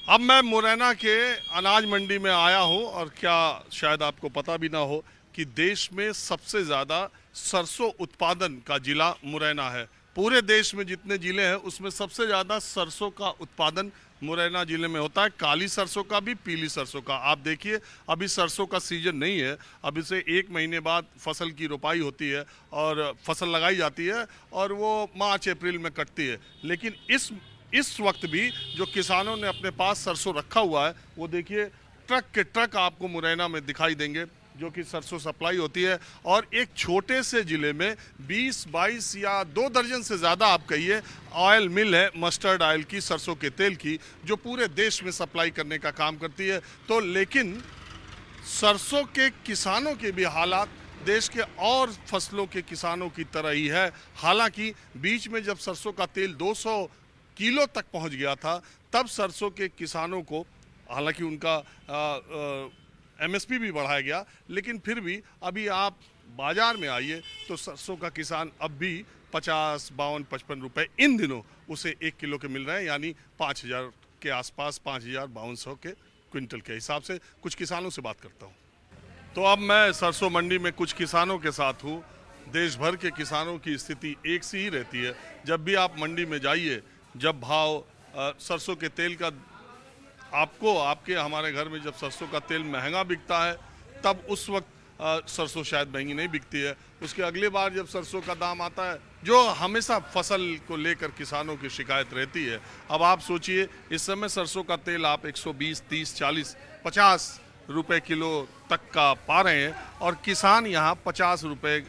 अब मैं मुरैना के अनाज मंडी में आया हूं और क्या शायद आपको पता भी ना हो कि देश में सबसे ज़्यादा सरसों उत्पादन का जिला मुरैना है। पूरे देश में जितने जिले हैं उसमें सबसे ज़्यादा सरसों का उत्पादन मुरैना जिले में होता है। काली सरसों का भी, पीली सरसों का। आप देखिए अभी सरसों का सीजन नहीं है, अभी से 1 महीने बाद फसल की रोपाई होती है और फसल लगाई जाती है और वो मार्च अप्रैल में कटती है। लेकिन इस वक्त भी जो किसानों ने अपने पास सरसों रखा हुआ है वो देखिए ट्रक के ट्रक आपको मुरैना में दिखाई देंगे जो कि सरसों सप्लाई होती है। और एक छोटे से ज़िले में 20-22 या 2 दर्जन से ज़्यादा आप कहिए ऑयल मिल है, मस्टर्ड ऑयल की, सरसों के तेल की, जो पूरे देश में सप्लाई करने का काम करती है। तो लेकिन सरसों के किसानों के भी हालात देश के और फसलों के किसानों की तरह ही है। हालांकि बीच में जब सरसों का तेल 200 किलो तक पहुंच गया था तब सरसों के किसानों को, हालांकि उनका एमएसपी भी बढ़ाया गया, लेकिन फिर भी अभी आप बाजार में आइए तो सरसों का किसान अब भी 50, 52, 55 रुपए इन दिनों उसे 1 किलो के मिल रहे हैं, यानी 5,000 के आसपास, 5,000-5,200 के क्विंटल के हिसाब से। कुछ किसानों से बात करता हूँ। तो अब मैं सरसों मंडी में कुछ किसानों के साथ हूँ। देश भर के किसानों की स्थिति एक सी ही रहती है। जब भी आप मंडी में जाइए, जब भाव सरसों के तेल का आपके हमारे घर में जब सरसों का तेल महंगा बिकता है तब उस वक्त सरसों शायद महंगी नहीं बिकती है। उसके अगले बार जब सरसों का दाम आता है, जो हमेशा फसल को लेकर किसानों की शिकायत रहती है। अब आप सोचिए इस समय सरसों का तेल आप 120, 30, 40, 50 रुपए किलो तक का पा रहे हैं और किसान यहाँ 50 रुपए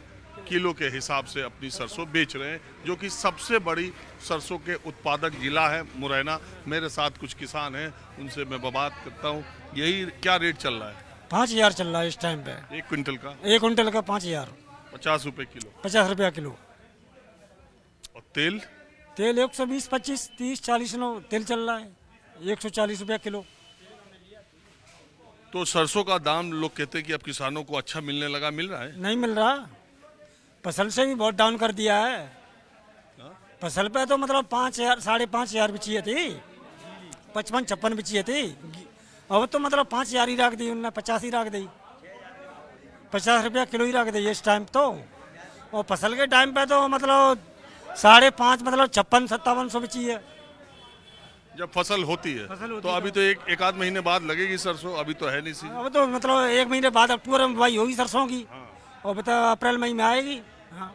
किलो के हिसाब से अपनी सरसों बेच रहे हैं, जो कि सबसे बड़ी सरसों के उत्पादक जिला है मुरैना। मेरे साथ कुछ किसान हैं, उनसे मैं बात करता हूँ। यही क्या रेट चल रहा है? 5,000 चल रहा है इस टाइम पे। 1 क्विंटल का 1 कुंटल का 5,000। 50 रुपए किलो। 50 रुपया किलो। और तेल? तेल 120, 25, 30, 40 नो तेल चल रहा है, 140 रुपया किलो। तो सरसों का दाम लोग कहते हैं कि अब किसानों को अच्छा मिलने लगा, मिल रहा है? नहीं मिल रहा, फसल से भी बहुत डाउन कर दिया है। फसल पे तो मतलब 5,000, 5,500 बिची थी, 55-56 बिची थी। अब तो मतलब 5,000 ही रख दी उन्होंने, 50 ही रख दी, 50 रुपया किलो ही रख दी इस टाइम तो। और फसल के टाइम पे तो मतलब 5.5, मतलब 56-57 बिची है जब फसल होती है। तो अभी तो एक आध महीने बाद लगेगी सरसों, अभी तो है नहीं सी। अब तो मतलब 1 महीने बाद अक्टूबर में बुआई होगी सरसों की। और बता अप्रैल मई में आएगी। हाँ।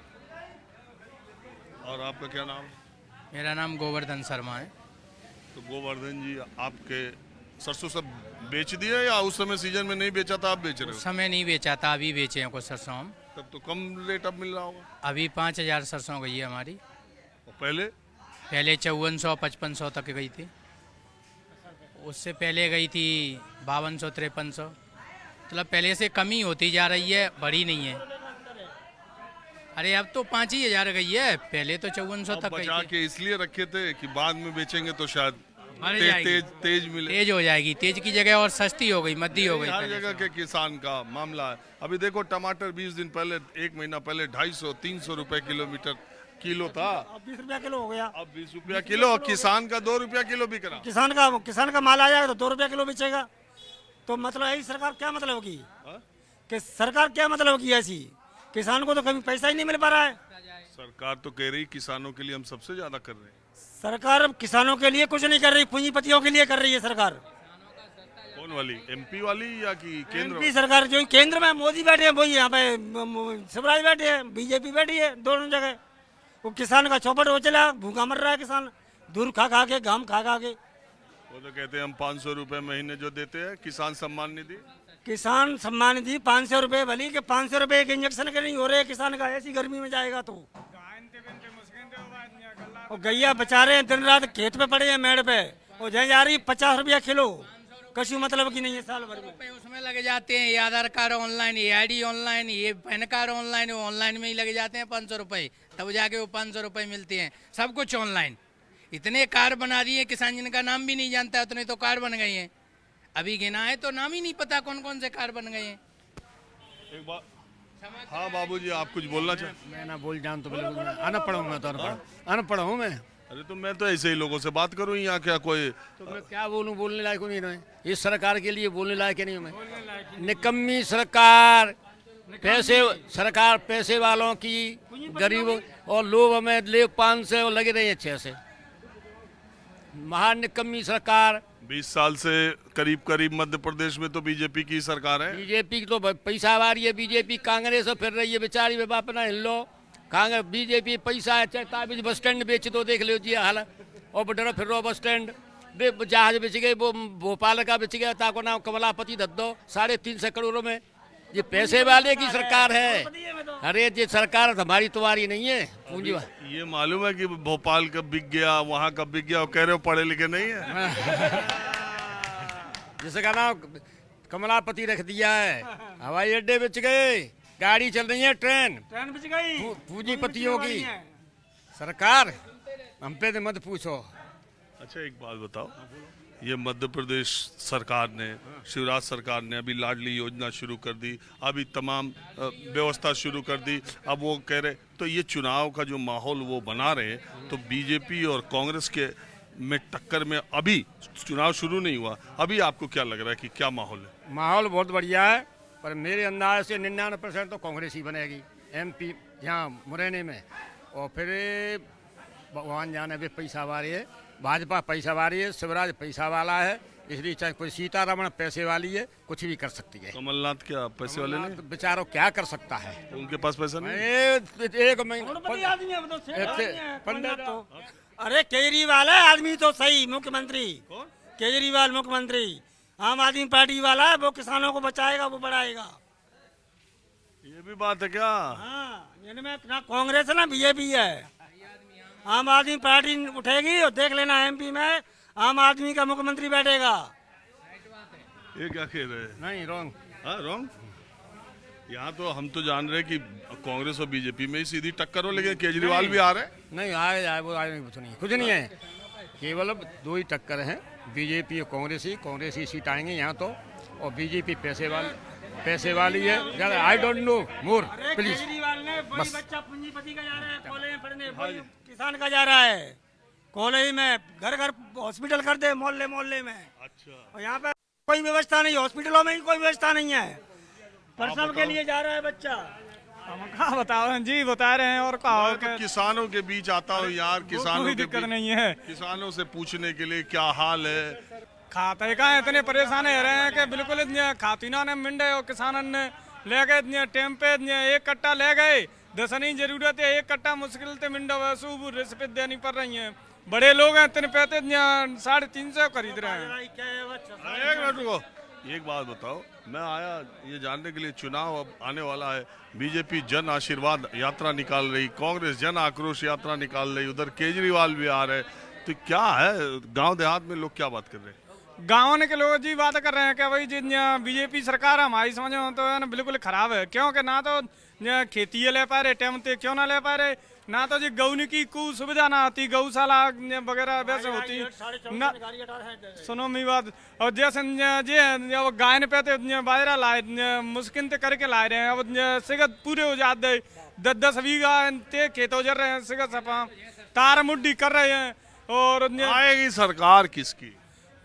और आपका क्या नाम? मेरा नाम गोवर्धन शर्मा है। तो गोवर्धन जी, आपके सरसों सब बेच दिए या उस समय सीजन में नहीं बेचा था, आप बेच रहे हो? उस समय नहीं बेचा था, अभी बेचे हैं कुछ सरसों हम। तब तो कम रेट अब मिल रहा होगा। अभी 5,000 सरसों गई है हमारी। और पहले? पहले 5400, 5500 तक गई थी। उससे पहले गई थी 5200, 5300। मतलब पहले से कमी होती जा रही है, बढ़ी नहीं है। अरे अब तो 5,000 गई है, पहले तो 5400 तक गई बचा थी। के इसलिए रखे थे कि बाद में बेचेंगे तो शायद बढ़ तेज जाएगी। तेज मिले। तेज हो जाएगी, तेज की जगह और सस्ती हो गई, मद्दी हो गई। हर पहले जगह से। के किसान का मामला है। अभी देखो टमाटर 20 दिन पहले, 1 महीना पहले 250-300 रुपए किलो था, अब 20 रुपया किलो हो गया। अब 20 रुपया किलो। और किसान का 2 रुपया किलो बिक रहा। किसान का माल आ जाएगा तो 2 रुपया किलो बेचेगा। तो मतलब यही सरकार क्या मतलब होगी कि सरकार क्या मतलब होगी ऐसी? किसान को तो कभी पैसा ही नहीं मिल पा रहा है। सरकार तो कह रही किसानों के लिए हम सबसे ज्यादा कर रहे हैं। सरकार अब किसानों के लिए कुछ नहीं कर रही, पूंजीपतियों के लिए कर रही है सरकार। कौन वाली? एमपी वाली या कि केंद्र एमपी सरकार जो केंद्र में मोदी बैठे हैं वही यहाँ पे शिवराज बैठे हैं, बीजेपी बैठी है, दोनों जगह। वो किसान का चौपट हो चला, भूखा मर रहा है किसान, दूर खा खा के, घाम खा खा के। वो तो कहते हैं हम 500 रुपए महीने जो देते हैं किसान सम्मान निधि। किसान सम्मान निधि 500 रुपए, भली के 500 रुपए के इंजेक्शन के नहीं हो रहे किसान का, ऐसी गर्मी में जाएगा तो। और गैया बेचारे दिन रात खेत पे पड़े हैं मेड़ पे, और जहाँ जा रही 50 रुपया किलो, कछु मतलब की नहीं है साल भर में। उसमें लगे जाते हैं, ये आधार कार्ड ऑनलाइन, ये आईडी ऑनलाइन, ये पैन कार्ड ऑनलाइन, वो ऑनलाइन में ही लगे जाते हैं 500 रुपए, तब जाके वो 500 रुपए मिलते हैं। सब कुछ ऑनलाइन। इतने कार्ड बना दिए, किसान जिनका नाम भी नहीं जानता उतने तो कार्ड बन गए हैं। अभी गिना है तो नाम ही नहीं पता कौन कौन से कार्ड बन गए हैं। एक बात, हाँ बाबूजी, आप कुछ बोलना चाहते? मैं ना बोल जान तो बिल्कुल अनपढ़ हूँ मैं, तो अनपढ़ हूँ मैं। अरे तो मैं तो ऐसे ही लोगों से बात करूं, यहाँ क्या कोई तो मैं क्या बोलूं, बोलने लायक नहीं है इस सरकार के लिए, बोलने लायक नहीं हूं मैं। निकम्मी सरकार, सरकार पैसे वालों की, गरीबों और लोग हमें ले 500 और लगे रहे हैं 6 से। महान निकम्मी सरकार। 20 साल से करीब करीब मध्य प्रदेश में तो बीजेपी की सरकार है। बीजेपी की तो पैसा वारी है, बीजेपी कांग्रेस फिर रही है बेचारी में बाप ना हिलो। कांग्रेस बीजेपी पैसा है, चाहे ताबिज बस स्टैंड बेच दो, देख लो जी हाल। और बडरो फिर रो बस स्टैंड जहाज बेच गए, वो भोपाल का बेच गया, ताको नाम कमलापति दद्दो 350 करोड़ में। ये पैसे वाले की सरकार है। अरे ये सरकार हमारी तुम्हारी नहीं है, पूंजी। ये मालूम है कि भोपाल कब बिक गया, वहाँ कब बिक गया, और कह रहे हो पढ़े लिखे नहीं है। जिसका नाम कमलापति रख दिया है, हवाई अड्डे बेच गए, गाड़ी चल रही है, ट्रेन बिच गई, पूंजीपतियों की सरकार। हम पे तो मत पूछो। अच्छा एक बात बताओ, ये मध्य प्रदेश सरकार ने, शिवराज सरकार ने अभी लाडली योजना शुरू कर दी, अभी तमाम व्यवस्था शुरू कर दी। अब वो कह रहे, तो ये चुनाव का जो माहौल वो बना रहे हैं, तो बीजेपी और कांग्रेस के में टक्कर में अभी चुनाव शुरू नहीं हुआ, अभी आपको क्या लग रहा है कि क्या माहौल है? माहौल बहुत बढ़िया है, पर मेरे अंदाज से 99% तो कांग्रेस ही बनेगी MP यहाँ मुरैना में। और फिर भगवान जाने भी पैसा वाली है, भाजपा पैसा वाली है, शिवराज पैसा वाला है, इसलिए चाहे कोई सीतारमण पैसे वाली है, कुछ भी कर सकती है। कमलनाथ क्या पैसे वाले नहीं? तो बेचारों क्या कर सकता है, उनके पास पैसा नहीं? एक महीना अरे केजरीवाल है आदमी तो सही, मुख्यमंत्री केजरीवाल मुख्यमंत्री। आम आदमी पार्टी वाला है, वो किसानों को बचाएगा, वो बढ़ाएगा। ये भी बात है क्या? हाँ, इनमें ना कांग्रेस है ना बीजेपी है। आम आदमी पार्टी उठेगी और देख लेना MP में आम आदमी का मुख्यमंत्री बैठेगा। ये क्या कह रहे हैं? नहीं रॉन्ग। हाँ रॉन्ग। यहाँ तो हम तो जान रहे हैं कि कांग्रेस और बीजेपी में ही सीधी टक्कर हो, लेकिन केजरीवाल भी आ रहे हैं। नहीं आए वो आए कुछ नहीं है, केवल अब 2 ही टक्कर हैं, बीजेपी और कांग्रेस ही सीट आएंगे यहाँ तो। और बीजेपी पैसे वाली है ज़्यादा। I don't know more please. Kejriwal ने वही बस। बच्चा पूंजीपति का जा रहा है कॉलेज में पढ़ने, वही किसान का जा रहा है कॉलेज में, घर घर हॉस्पिटल कर दे मोहल्ले मोहल्ले में। अच्छा। और यहाँ पे कोई व्यवस्था नहीं, हॉस्पिटलों में ही कोई व्यवस्था नहीं है, प्रसव के लिए जा रहा है बच्चा। हम कहाँ बता रहे हैं जी, बता रहे हैं। और कहा मैं तो किसानों के बीच आता हूँ यार, किसानों कोई के दिक्कत बीच, नहीं है। किसानों से पूछने के लिए क्या हाल है। खाते का इतने परेशान हो रहे हैं कि बिल्कुल खातिना ने मिंडे और किसानों ने ले गए टेम पे 1 कट्टा ले गए, 10 नहीं जरूरत है 1 कट्टा मुश्किल से मिंडा वैसू रिस्पत देनी पड़ रही है। बड़े लोग हैं इतने पैसे 350 खरीद रहे हैं। एक मिनट रुको, एक बात बताओ, मैं आया ये जानने के लिए, चुनाव अब आने वाला है, बीजेपी जन आशीर्वाद यात्रा निकाल रही, कांग्रेस जन आक्रोश यात्रा निकाल रही, उधर केजरीवाल भी आ रहे, तो क्या है गांव देहात में लोग क्या बात कर रहे हैं? गाँव के लोग जी बात कर रहे हैं कि भाई जी बीजेपी सरकार हमारी समझ में तो है ना बिल्कुल खराब है, क्योंकि ना तो खेती ले पा रहे टाइम पे, क्यों ना ले पा रहे, ना तो जी गौनी की कोई सुविधा ना आती, गौशाला वगैरह वैसे होती ना। सुनो मेरी बात, और जैसे जी अब गाय ने पे बाजरा लाए मुश्किल से करके ला रहे हैं, अब सिगत पूरे हो जाते 10-10 बीघा ते खेत उजर रहे हैं, सिगत सपा तार मुड्डी कर रहे हैं। और आएगी सरकार किसकी?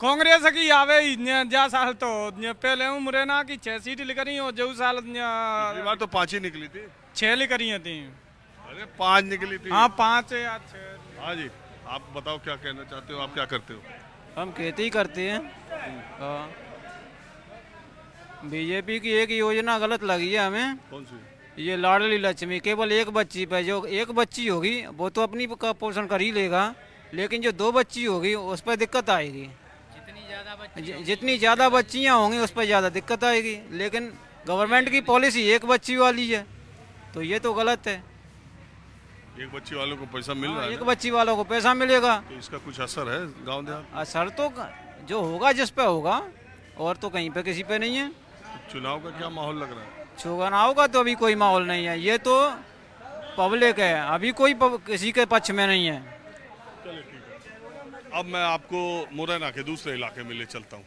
कांग्रेस की आवे ही जा साल तो पहले मुरैना की 6 सीट लिखरी हो, जो साल बार तो 5 ही निकली थी, 6 लिखरी थी। अरे 5 निकली थी। हाँ 5 या 6। हाँ जी, आप बताओ क्या कहना चाहते हो, आप क्या करते हो? हम खेती ही करते हैं। बीजेपी की एक योजना गलत लगी है हमें, कौन सी? ये लाडली लक्ष्मी, केवल 1 बच्ची पे, जो 1 बच्ची होगी वो तो अपनी का पोषण कर ही लेगा, लेकिन जो 2 बच्ची होगी उस पर दिक्कत आएगी। जितनी ज़्यादा बच्चियाँ होंगी उस पर ज़्यादा दिक्कत आएगी, लेकिन गवर्नमेंट की पॉलिसी 1 बच्ची वाली है, तो ये तो गलत है। 1 बच्ची वालों को पैसा मिल रहा है 1 ना? बच्ची वालों को पैसा मिलेगा, तो इसका कुछ असर है गांव देहात? असर तो जो होगा जिस पे होगा, और तो कहीं पे किसी पे नहीं है। चुनाव का क्या माहौल लग रहा है? चुनाव का तो अभी कोई माहौल नहीं है, ये तो पब्लिक है, अभी कोई किसी के पक्ष में नहीं है। अब मैं आपको मुरैना के दूसरे इलाके में ले चलता हूँ।